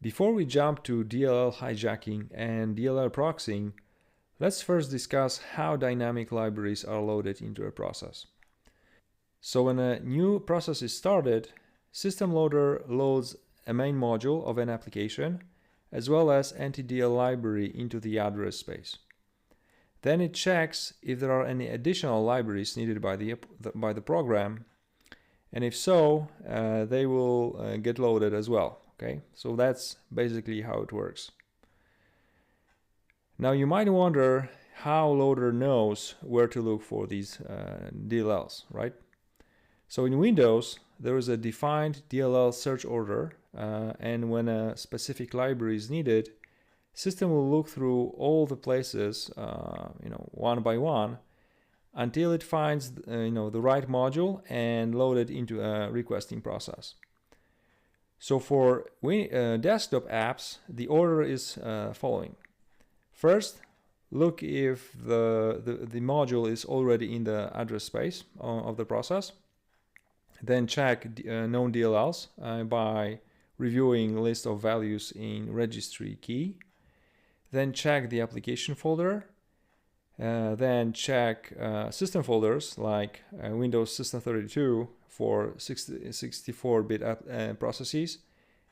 Before we jump to DLL hijacking and DLL proxying, let's first discuss how dynamic libraries are loaded into a process. So when a new process is started, System Loader loads a main module of an application as well as anti-DL library into the address space. Then it checks if there are any additional libraries needed by the program, and if so, they will get loaded as well. Okay, so that's basically how it works. Now you might wonder how Loader knows where to look for these DLLs, right? So in Windows, there is a defined DLL search order, and when a specific library is needed, System will look through all the places, one by one, until it finds, the right module and load it into a requesting process. So for desktop apps, the order is following. First, look if the module is already in the address space of the process. Then check known DLLs by reviewing list of values in registry key. Then check the application folder. Then check system folders like Windows System 32 for 64-bit processes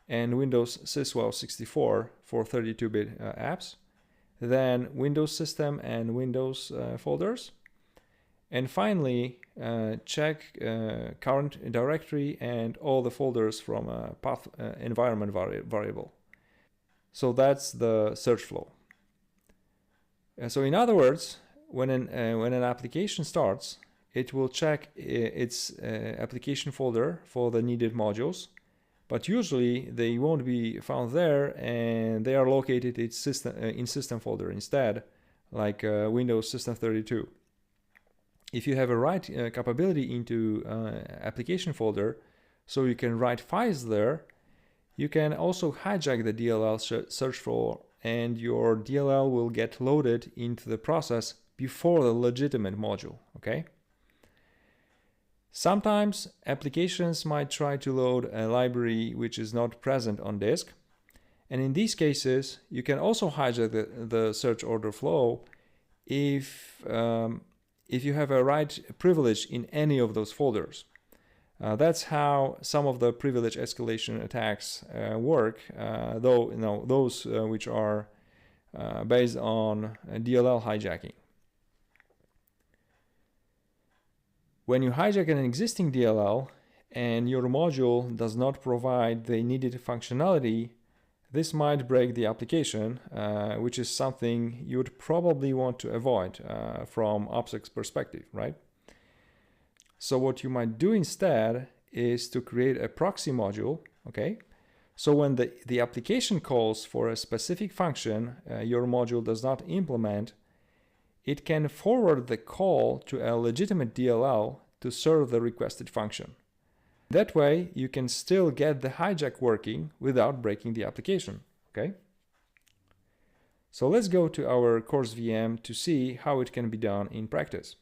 and Windows Syswell 64 for 32-bit apps. Then Windows System and Windows folders. And finally, check current directory and all the folders from a path environment variable. So that's the search flow. So in other words, when an application starts, it will check its application folder for the needed modules, but usually they won't be found there, and they are located in system folder instead, like Windows System 32. If you have a write capability into application folder, so you can write files there, you can also hijack the DLL search flow, and your DLL will get loaded into the process before the legitimate module, okay? Sometimes applications might try to load a library which is not present on disk, and in these cases, you can also hijack the search order flow if you have a write privilege in any of those folders. That's how some of the privilege escalation attacks work, though those which are based on DLL hijacking. When you hijack an existing DLL and your module does not provide the needed functionality, this might break the application, which is something you would probably want to avoid from OPSEC's perspective, right? So what you might do instead is to create a proxy module, okay? So when the application calls for a specific function your module does not implement, it can forward the call to a legitimate DLL to serve the requested function. That way, you can still get the hijack working without breaking the application, okay? So let's go to our course VM to see how it can be done in practice.